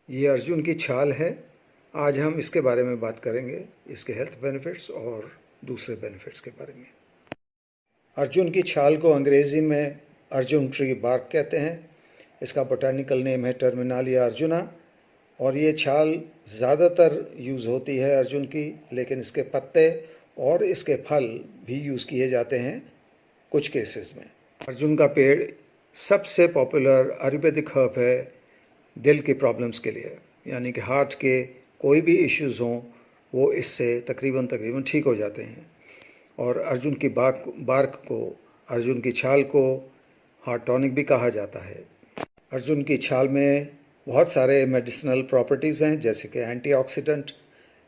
ये अर्जुन की छाल है। आज हम इसके बारे में बात करेंगे, इसके हेल्थ बेनिफिट्स और दूसरे बेनिफिट्स के बारे में। अर्जुन की छाल को अंग्रेज़ी में अर्जुन ट्री बार्क कहते हैं। इसका बोटानिकल नेम है टर्मिनालिया अर्जुना। और ये छाल ज़्यादातर यूज़ होती है अर्जुन की, लेकिन इसके पत्ते और इसके फल भी यूज़ किए जाते हैं कुछ केसेस में। अर्जुन का पेड़ सबसे पॉपुलर आयुर्वेदिक हर्ब है दिल की प्रॉब्लम्स के लिए, यानी कि हार्ट के कोई भी इश्यूज़ हों वो इससे तकरीबन ठीक हो जाते हैं। और अर्जुन की बार्क को, अर्जुन की छाल को हार्ट टॉनिक भी कहा जाता है। अर्जुन की छाल में बहुत सारे मेडिसिनल प्रॉपर्टीज़ हैं, जैसे कि antioxidant,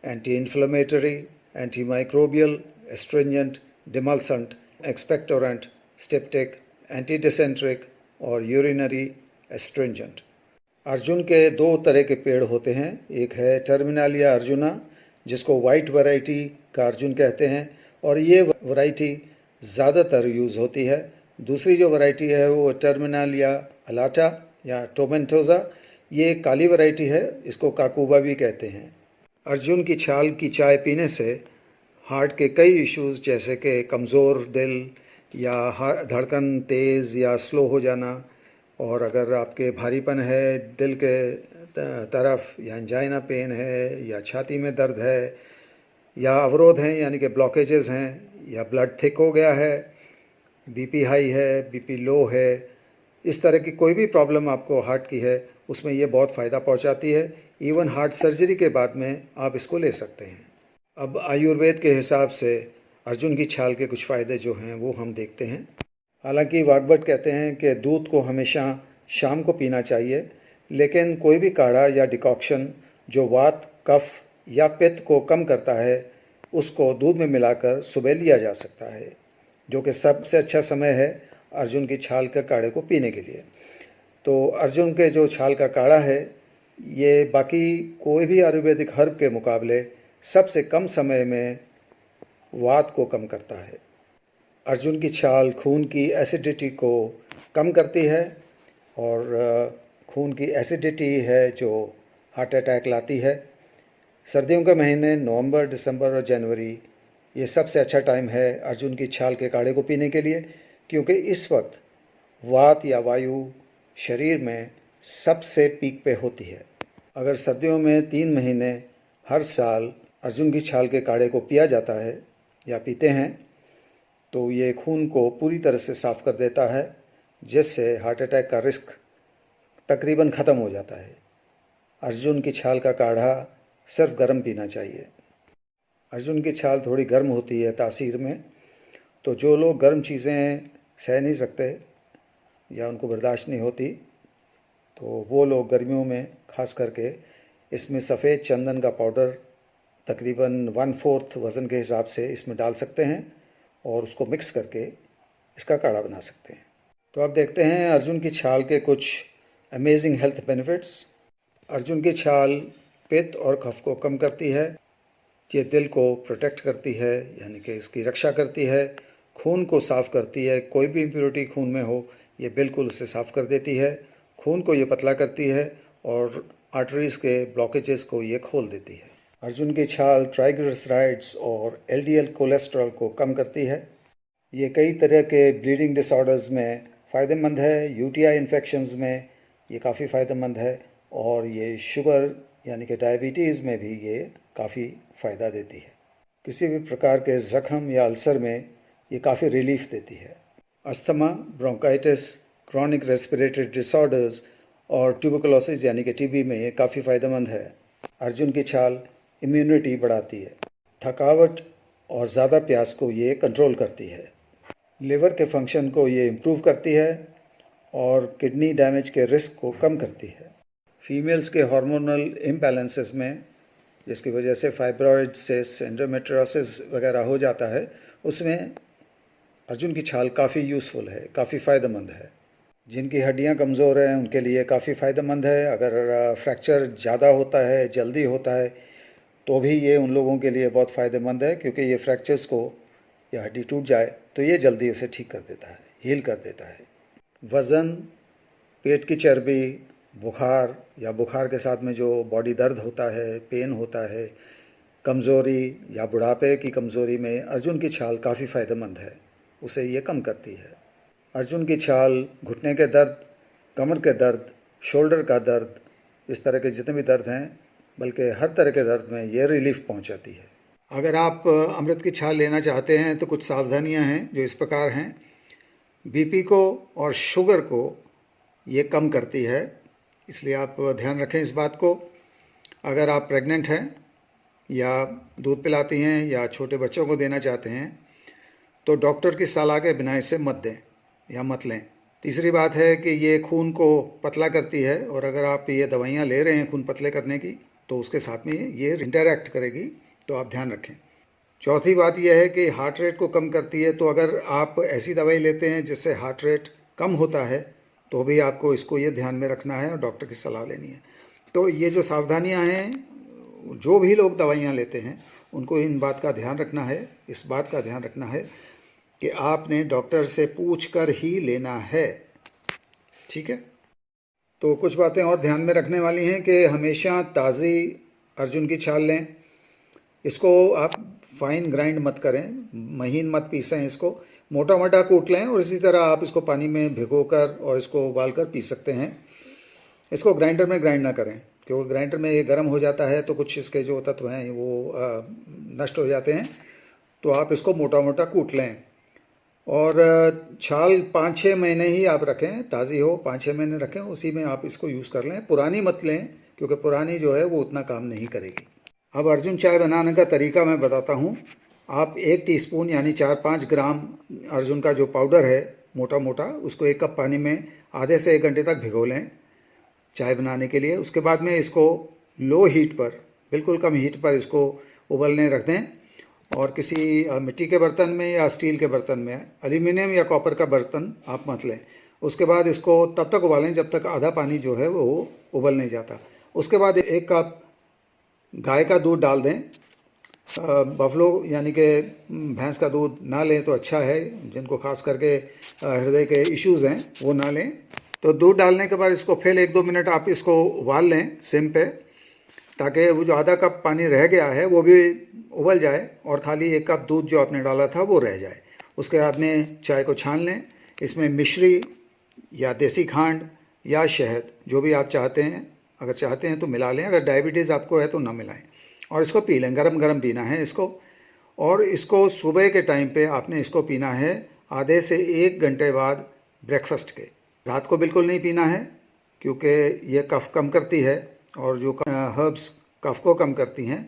anti inflammatory, anti microbial, astringent, demulcent, expectorant, styptic, anti dysenteric और यूरिनरी एस्ट्रिंजेंट। अर्जुन के दो तरह के पेड़ होते हैं। एक है टर्मिनालिया अर्जुना, जिसको वाइट वैरायटी का अर्जुन कहते हैं, और ये वैरायटी ज़्यादातर यूज़ होती है। दूसरी जो वैरायटी है वो टर्मिनालिया अलाटा या टोमेंटोज़ा, ये काली वैरायटी है, इसको काकूबा भी कहते हैं। अर्जुन की छाल की चाय पीने से हार्ट के कई इश्यूज़, जैसे कि कमज़ोर दिल या धड़कन तेज़ या स्लो हो जाना, और अगर आपके भारीपन है दिल के तरफ, या एंजाइना पेन है, या छाती में दर्द है, या अवरोध हैं यानी कि ब्लॉकेजेस हैं, या ब्लड थिक हो गया है, बीपी हाई है, बीपी लो है, इस तरह की कोई भी प्रॉब्लम आपको हार्ट की है, उसमें ये बहुत फ़ायदा पहुंचाती है। इवन हार्ट सर्जरी के बाद में आप इसको ले सकते हैं। अब आयुर्वेद के हिसाब से अर्जुन की छाल के कुछ फ़ायदे जो हैं वो हम देखते हैं। हालांकि वाग्भट कहते हैं कि दूध को हमेशा शाम को पीना चाहिए, लेकिन कोई भी काढ़ा या डिकॉक्शन जो वात, कफ या पित्त को कम करता है, उसको दूध में मिलाकर सुबह लिया जा सकता है, जो कि सबसे अच्छा समय है अर्जुन की छाल के काढ़े को पीने के लिए। तो अर्जुन के जो छाल का काढ़ा है, ये बाकी कोई भी आयुर्वेदिक हर्ब के मुकाबले सबसे कम समय में वात को कम करता है। अर्जुन की छाल खून की एसिडिटी को कम करती है, और खून की एसिडिटी है जो हार्ट अटैक लाती है। सर्दियों के महीने नवंबर, दिसंबर और जनवरी, ये सबसे अच्छा टाइम है अर्जुन की छाल के काढ़े को पीने के लिए, क्योंकि इस वक्त वात या वायु शरीर में सबसे पीक पे होती है। अगर सर्दियों में 3 महीने हर साल अर्जुन की छाल के काढ़े को पिया जाता है या पीते हैं, तो ये खून को पूरी तरह से साफ़ कर देता है, जिससे हार्ट अटैक का रिस्क तकरीबन ख़त्म हो जाता है। अर्जुन की छाल का काढ़ा सिर्फ गर्म पीना चाहिए। अर्जुन की छाल थोड़ी गर्म होती है तासीर में, तो जो लोग गर्म चीज़ें सह नहीं सकते या उनको बर्दाश्त नहीं होती, तो वो लोग गर्मियों में ख़ास करके इसमें सफ़ेद चंदन का पाउडर तकरीबन 1/4 वज़न के हिसाब से इसमें डाल सकते हैं और उसको मिक्स करके इसका काढ़ा बना सकते हैं। तो अब देखते हैं अर्जुन की छाल के कुछ अमेजिंग हेल्थ बेनिफिट्स। अर्जुन की छाल पित्त और कफ को कम करती है। ये दिल को प्रोटेक्ट करती है, यानी कि इसकी रक्षा करती है। खून को साफ़ करती है, कोई भी इम्प्योरिटी खून में हो ये बिल्कुल उसे साफ़ कर देती है। खून को ये पतला करती है और आर्टरीज़ के ब्लॉकेजेस को ये खोल देती है। अर्जुन की छाल ट्राइग्लिसराइड्स और एलडीएल कोलेस्ट्रॉल को कम करती है। ये कई तरह के ब्लीडिंग डिसऑर्डर्स में फ़ायदेमंद है। यूटीआई इन्फेक्शंस में ये काफ़ी फ़ायदेमंद है, और ये शुगर यानी कि डायबिटीज़ में भी ये काफ़ी फ़ायदा देती है। किसी भी प्रकार के ज़ख्म या अल्सर में ये काफ़ी रिलीफ देती है। Asthma, bronchitis, chronic respiratory disorders और ट्यूबरकुलोसिस यानी कि टीबी में ये काफ़ी फ़ायदेमंद है। अर्जुन की छाल इम्यूनिटी बढ़ाती है। थकावट और ज़्यादा प्यास को ये कंट्रोल करती है। लिवर के फंक्शन को ये इम्प्रूव करती है और किडनी डैमेज के रिस्क को कम करती है। फीमेल्स के हार्मोनल इम्बैलेंसेस में, जिसकी वजह से फाइब्रॉइड सिस्ट, एंडोमेट्रियोसिस वगैरह हो जाता है, उसमें अर्जुन की छाल काफ़ी यूज़फुल है, काफ़ी फ़ायदेमंद है। जिनकी हड्डियां कमज़ोर हैं उनके लिए काफ़ी फ़ायदेमंद है। अगर फ्रैक्चर ज़्यादा होता है, जल्दी होता है, तो भी ये उन लोगों के लिए बहुत फ़ायदेमंद है, क्योंकि ये फ्रैक्चर्स को, या हड्डी टूट जाए तो ये जल्दी उसे ठीक कर देता है, हील कर देता है। वज़न, पेट की चर्बी, बुखार या बुखार के साथ में जो बॉडी दर्द होता है, पेन होता है, कमज़ोरी या बुढ़ापे की कमज़ोरी में अर्जुन की छाल काफ़ी फ़ायदेमंद है, उसे ये कम करती है। अर्जुन की छाल घुटने के दर्द, कमर के दर्द, शोल्डर का दर्द, इस तरह के जितने भी दर्द हैं, बल्कि हर तरह के दर्द में ये रिलीफ पहुंचाती है। अगर आप अमृत की छाल लेना चाहते हैं तो कुछ सावधानियां हैं जो इस प्रकार हैं। बीपी को और शुगर को ये कम करती है, इसलिए आप ध्यान रखें इस बात को। अगर आप प्रेग्नेंट हैं या दूध पिलाती हैं या छोटे बच्चों को देना चाहते हैं तो डॉक्टर की सलाह के बिना इसे मत दें या मत लें। तीसरी बात है कि ये खून को पतला करती है और अगर आप ये दवाइयाँ ले रहे हैं खून पतले करने की तो उसके साथ में ये इंटरैक्ट करेगी, तो आप ध्यान रखें। चौथी बात यह है कि हार्ट रेट को कम करती है, तो अगर आप ऐसी दवाई लेते हैं जिससे हार्ट रेट कम होता है तो भी आपको इसको ये ध्यान में रखना है और डॉक्टर की सलाह लेनी है। तो ये जो सावधानियां हैं, जो भी लोग दवाइयां लेते हैं उनको इन बात का ध्यान रखना है, इस बात का ध्यान रखना है कि आपने डॉक्टर से पूछ कर ही लेना है, ठीक है। तो कुछ बातें और ध्यान में रखने वाली हैं कि हमेशा ताज़ी अर्जुन की छाल लें। इसको आप फाइन ग्राइंड मत करें, महीन मत पीसें, इसको मोटा मोटा कूट लें और इसी तरह आप इसको पानी में भिगोकर और इसको उबाल कर पी सकते हैं। इसको ग्राइंडर में ग्राइंड ना करें, क्योंकि ग्राइंडर में ये गर्म हो जाता है तो कुछ इसके जो तत्व हैं वो नष्ट हो जाते हैं। तो आप इसको मोटा मोटा कूट लें और छाल 5-6 महीने ही आप रखें, ताज़ी हो 5-6 महीने रखें, उसी में आप इसको यूज़ कर लें। पुरानी मत लें, क्योंकि पुरानी जो है वो उतना काम नहीं करेगी। अब अर्जुन चाय बनाने का तरीका मैं बताता हूँ। आप 1 टीस्पून यानी 4-5 ग्राम अर्जुन का जो पाउडर है मोटा मोटा, उसको 1 कप पानी में आधे से 1 घंटे तक भिगो लें चाय बनाने के लिए। उसके बाद में इसको लो हीट पर, बिल्कुल कम हीट पर इसको उबलने रख दें और किसी मिट्टी के बर्तन में या स्टील के बर्तन में, एल्यूमिनियम या कॉपर का बर्तन आप मत लें। उसके बाद इसको तब तक उबालें जब तक आधा पानी जो है वो उबल नहीं जाता। उसके बाद 1 कप गाय का दूध डाल दें। बफलो यानी कि भैंस का दूध ना लें तो अच्छा है, जिनको खास करके हृदय के इश्यूज़ हैं वो ना लें। तो दूध डालने के बाद इसको फिर 1-2 मिनट आप इसको उबाल लें सिम पे, ताकि वो जो आधा कप पानी रह गया है वो भी उबल जाए और खाली 1 कप दूध जो आपने डाला था वो रह जाए। उसके बाद में चाय को छान लें, इसमें मिश्री या देसी खांड या शहद जो भी आप चाहते हैं, अगर चाहते हैं तो मिला लें, अगर डायबिटीज़ आपको है तो ना मिलाएं और इसको पी लें। गरम गरम पीना है इसको, और इसको सुबह के टाइम पे आपने इसको पीना है आधे से 1 घंटे बाद ब्रेकफास्ट के। रात को बिल्कुल नहीं पीना है, क्योंकि ये कफ कम करती है और जो हर्ब्स कफ को कम करती हैं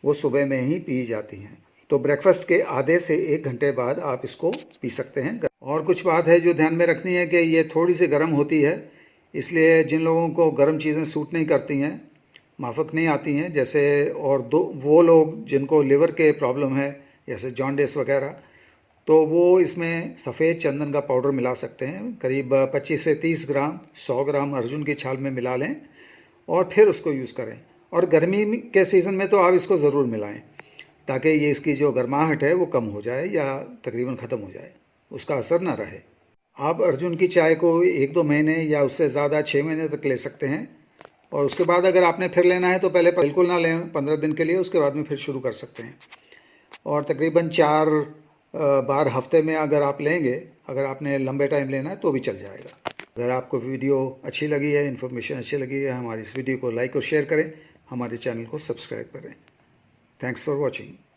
वो सुबह में ही पी जाती हैं। तो ब्रेकफास्ट के आधे से 1 घंटे बाद आप इसको पी सकते हैं। और कुछ बात है जो ध्यान में रखनी है कि ये थोड़ी सी गर्म होती है, इसलिए जिन लोगों को गर्म चीज़ें सूट नहीं करती हैं, माफक नहीं आती हैं, जैसे और वो लोग जिनको लिवर के प्रॉब्लम है जैसे जॉन्डिस वगैरह, तो वो इसमें सफ़ेद चंदन का पाउडर मिला सकते हैं। करीब 25 से 30 ग्राम 100 ग्राम अर्जुन की छाल में मिला लें और फिर उसको यूज़ करें। और गर्मी के सीज़न में तो आप इसको ज़रूर मिलाएं, ताकि ये इसकी जो गर्माहट है वो कम हो जाए या तकरीबन ख़त्म हो जाए, उसका असर ना रहे। आप अर्जुन की चाय को 1-2 महीने या उससे ज़्यादा 6 महीने तक ले सकते हैं और उसके बाद अगर आपने फिर लेना है तो पहले बिल्कुल ना लें 15 दिन के लिए, उसके बाद में फिर शुरू कर सकते हैं। और तकरीबन 4 बार हफ्ते में अगर आप लेंगे, अगर आपने लंबे टाइम लेना है तो भी चल जाएगा। अगर आपको वीडियो अच्छी लगी है, इन्फॉर्मेशन अच्छी लगी है, हमारी इस वीडियो को लाइक और शेयर करें, हमारे चैनल को सब्सक्राइब करें। Thanks for watching.